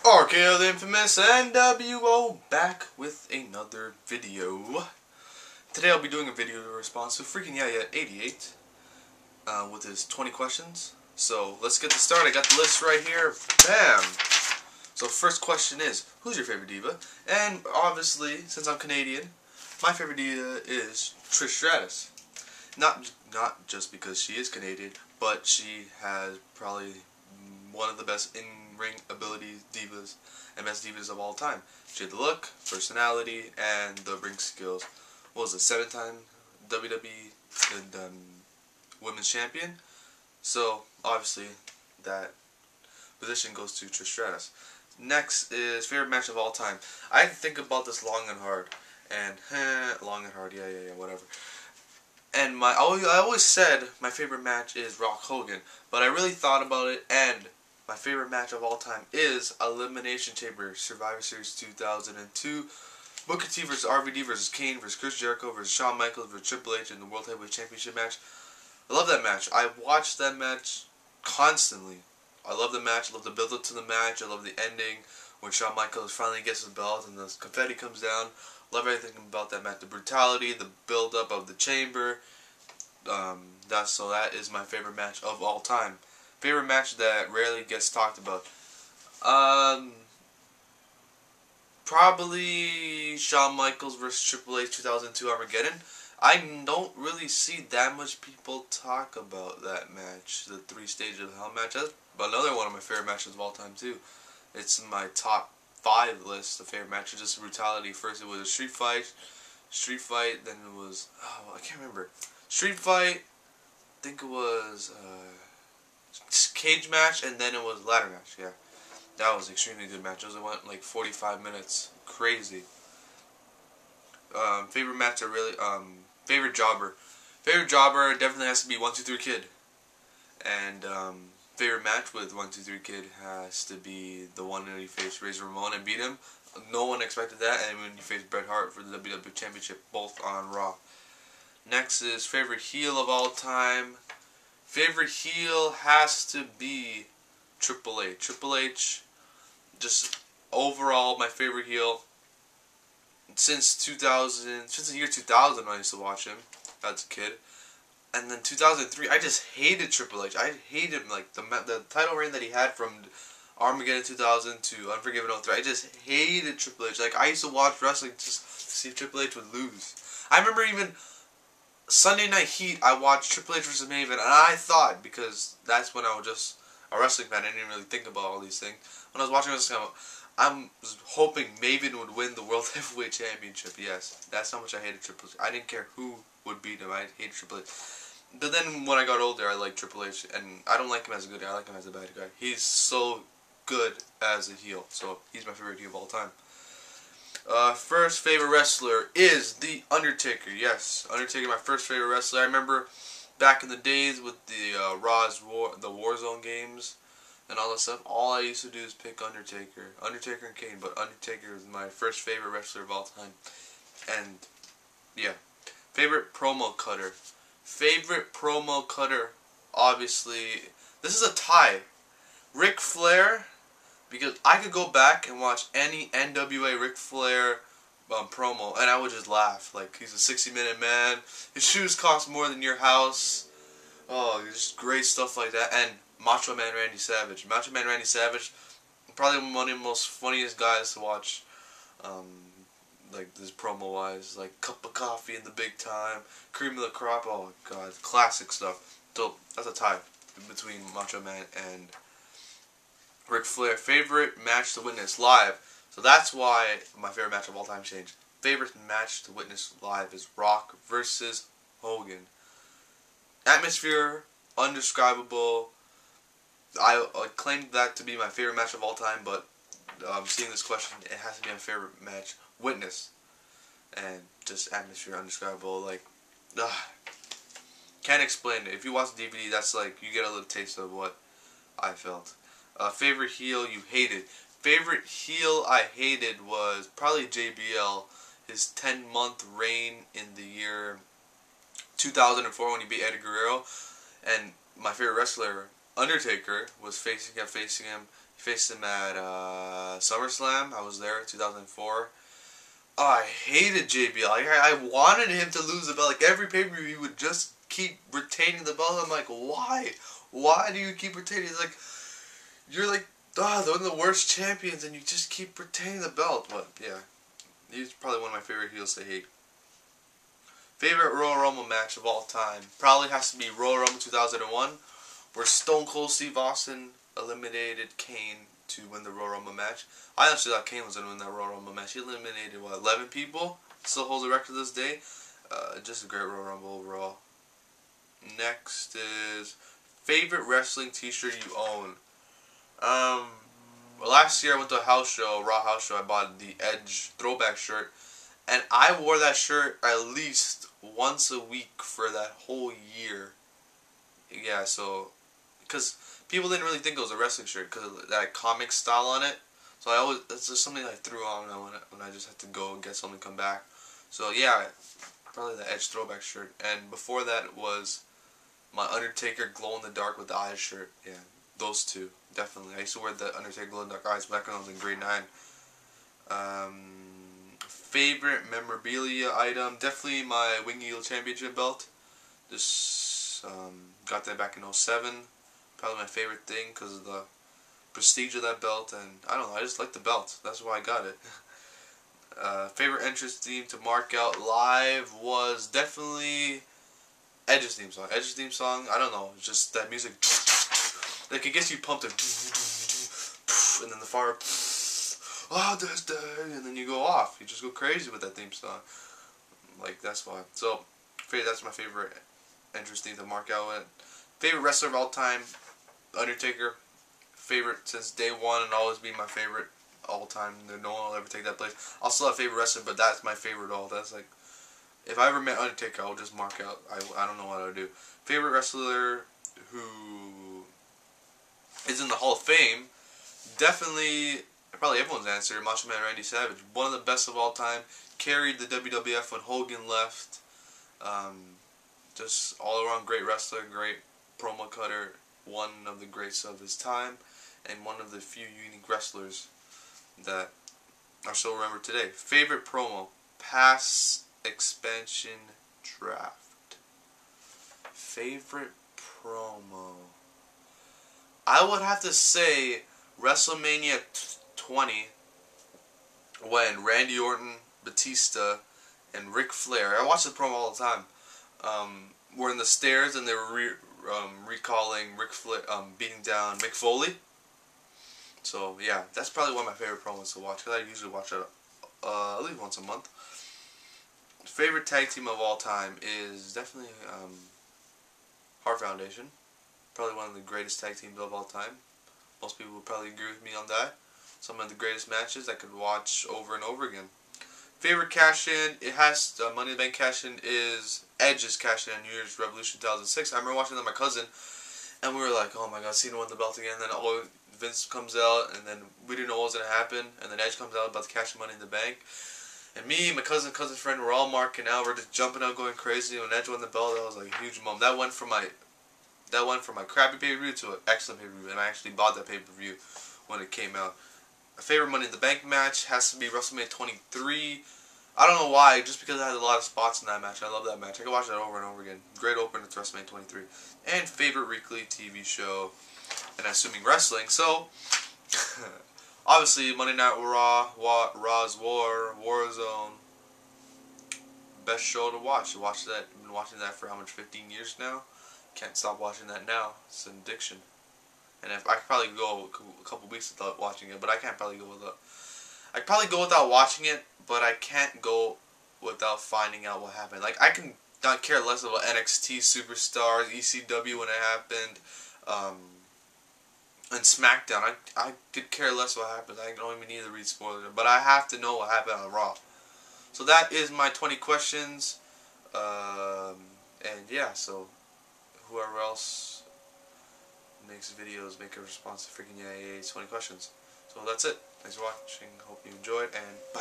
RKO the infamous NWO back with another video. Today I'll be doing a video response to FreakinYaYa88 with his 20 questions. So let's get this started. I got the list right here. Bam! So first question is, who's your favorite diva? And obviously, since I'm Canadian, my favorite diva is Trish Stratus. Not just because she is Canadian, but she has probably one of the best in-ring ability divas and best divas of all time. She had the look, personality, and the ring skills. What was it, 7-time WWE Women's Champion? So, obviously, that position goes to Trish Stratus. Next is favorite match of all time. I had to think about this long and hard. And, long and hard, yeah, whatever. And I always said my favorite match is Rock Hogan, but I really thought about it, and my favorite match of all time is Elimination Chamber Survivor Series 2002. Booker T vs. RVD vs. Kane vs. Chris Jericho vs. Shawn Michaels vs. Triple H in the World Heavyweight Championship match. I love that match. I watched that match constantly. I love the match. I love the build up to the match. I love the ending when Shawn Michaels finally gets his belt and the confetti comes down. Love everything about that match. The brutality, the build up of the chamber. That is my favorite match of all time. Favorite match that rarely gets talked about. Probably Shawn Michaels vs. Triple H 2002 Armageddon. I don't really see that much people talk about that match. The 3 Stages of Hell match. That's another one of my favorite matches of all time too. It's in my top 5 list of favorite matches. Just brutality. First it was a street fight, then it was, I can't remember. Street fight, I think it was cage match, and then it was ladder match. Yeah, that was an extremely good match. It went like 45 minutes. Crazy. Favorite match favorite jobber. Favorite jobber definitely has to be 1-2-3 Kid. And favorite match with 1-2-3 Kid has to be the one that he faced Razor Ramon and beat him. No one expected that, and when he faced Bret Hart for the WWE Championship, both on Raw. Next is favorite heel of all time. Favorite heel has to be Triple H. Triple H, just overall my favorite heel. Since the year 2000 I used to watch him as a kid. And then 2003, I just hated Triple H. I hated him, like the title reign that he had from Armageddon 2000 to Unforgiven 03. I just hated Triple H. Like, I used to watch wrestling just to see if Triple H would lose. I remember even Sunday Night Heat, I watched Triple H vs. Maven, and I thought, because that's when I was just a wrestling fan, I didn't really think about all these things. When I was watching wrestling, I was hoping Maven would win the World Heavyweight Championship. Yes, that's how much I hated Triple H. I didn't care who would beat him. I hated Triple H. But then when I got older, I liked Triple H, and I don't like him as a good guy. I like him as a bad guy. He's so good as a heel, so he's my favorite heel of all time. First favorite wrestler is The Undertaker. Yes, Undertaker, my first favorite wrestler. I remember back in the days with the Warzone games and all that stuff, all I used to do is pick Undertaker and Kane, but Undertaker is my first favorite wrestler of all time. And yeah, favorite promo cutter. Favorite promo cutter, obviously, this is a tie. Ric Flair, because I could go back and watch any NWA Ric Flair promo, and I would just laugh. Like, he's a 60-minute man. His shoes cost more than your house. Oh, just great stuff like that. And Macho Man Randy Savage. Macho Man Randy Savage, probably one of the most funniest guys to watch. Like, this promo-wise, like cup of coffee in the big time, cream of the crop. Oh god, classic stuff. So that's a tie between Macho Man and Ric Flair. Favorite match to witness live. So that's why my favorite match of all time changed. Favorite match to witness live is Rock versus Hogan. Atmosphere, undescribable. I claimed that to be my favorite match of all time, but seeing this question, it has to be my favorite match witness. And just atmosphere, undescribable. Like, can't explain it. If you watch the DVD, that's like, you get a little taste of what I felt. Favorite heel you hated. Favorite heel I hated was probably JBL. His 10-month reign in the year 2004 when he beat Eddie Guerrero. And my favorite wrestler, Undertaker, was facing him. Faced him at SummerSlam. I was there in 2004. Oh, I hated JBL. I wanted him to lose the belt. Like, every pay-per-view, he would just keep retaining the belt. I'm like, why? Why do you keep retaining? It's like, you're like, one of the worst champions, and you just keep retaining the belt. But, yeah. He's probably one of my favorite heels to hate. Favorite Royal Rumble match of all time probably has to be Royal Rumble 2001, where Stone Cold Steve Austin eliminated Kane to win the Royal Rumble match. I actually thought Kane was going to win that Royal Rumble match. He eliminated, 11 people? Still holds the record to this day. Just a great Royal Rumble overall. Next is favorite wrestling t-shirt you own. Last year I went to a house show, Raw house show. I bought the Edge throwback shirt, and I wore that shirt at least once a week for that whole year. Yeah, so, because people didn't really think it was a wrestling shirt because of that comic style on it. So it's just something I threw on when I just had to go and get something to come back. So yeah, probably the Edge throwback shirt. And before that was my Undertaker glow in the dark with the eyes shirt. Yeah, those two definitely. I used to wear the Undertaker glow in the dark eyes back when I was in grade 9. Favorite memorabilia item, definitely my Wing Eagle Championship belt. Just got that back in 07. Probably my favorite thing because of the prestige of that belt, and I don't know, I just like the belt. That's why I got it. Favorite entrance theme to mark out live was definitely Edge's theme song. Edge's theme song, I don't know, it's just that music. Like, it gets you pumped, and then the fire. Oh, this day, and then you go off. You just go crazy with that theme song. Like, that's why. So, that's my favorite entrance theme to mark out with. Favorite wrestler of all time, Undertaker. Favorite since day one, and always be my favorite all time. No one will ever take that place. I'll still have favorite wrestler, but that's my favorite all. That's like, if I ever met Undertaker, I would just mark out. I don't know what I would do. Favorite wrestler who is in the Hall of Fame, definitely, probably everyone's answer, Macho Man Randy Savage. One of the best of all time. Carried the WWF when Hogan left. Just all around great wrestler, great promo cutter. One of the greats of his time. And one of the few unique wrestlers that are still remembered today. Favorite promo? Past expansion draft. Favorite promo? I would have to say WrestleMania 20, when Randy Orton, Batista, and Ric Flair, I watch the promo all the time, were in the stairs and they were recalling Ric Flair beating down Mick Foley. So yeah, that's probably one of my favorite promos to watch, because I usually watch it at least once a month. Favorite tag team of all time is definitely Heart Foundation. Probably one of the greatest tag teams of all time. Most people would probably agree with me on that. Some of the greatest matches I could watch over and over again. Favorite cash-in, it has, Money in the Bank cash-in is Edge's cash-in on New Year's Revolution 2006. I remember watching that with my cousin, and we were like, oh my god, Cena won the belt again. And then Vince comes out, and then we didn't know what was going to happen. And then Edge comes out about to cash Money in the Bank. And me and my cousin's friend were all marking out. We're just jumping out, going crazy. When Edge won the belt, that was like a huge moment. That went from my crappy pay-per-view to an excellent pay-per-view. And I actually bought that pay-per-view when it came out. My favorite Money in the Bank match has to be WrestleMania 23. I don't know why, just because I had a lot of spots in that match. I love that match. I can watch that over and over again. Great opener to WrestleMania 23. And favorite weekly TV show, and assuming wrestling. So, obviously, Monday Night Raw, Raw's War, Warzone. Best show to watch. I've been watching that for how much, 15 years now? Can't stop watching that now. It's an addiction. And if I could probably go a couple weeks without watching it, but I can't probably go without. I could probably go without watching it, but I can't go without finding out what happened. Like, I can not care less about NXT Superstars, ECW when it happened, and SmackDown. I could care less what happened. I don't even need to read spoilers, but I have to know what happened on Raw. So that is my 20 questions, and yeah, so whoever else makes videos, make a response to FreakinYaY88's 20 questions. So that's it. Thanks for watching. Hope you enjoyed, and bye.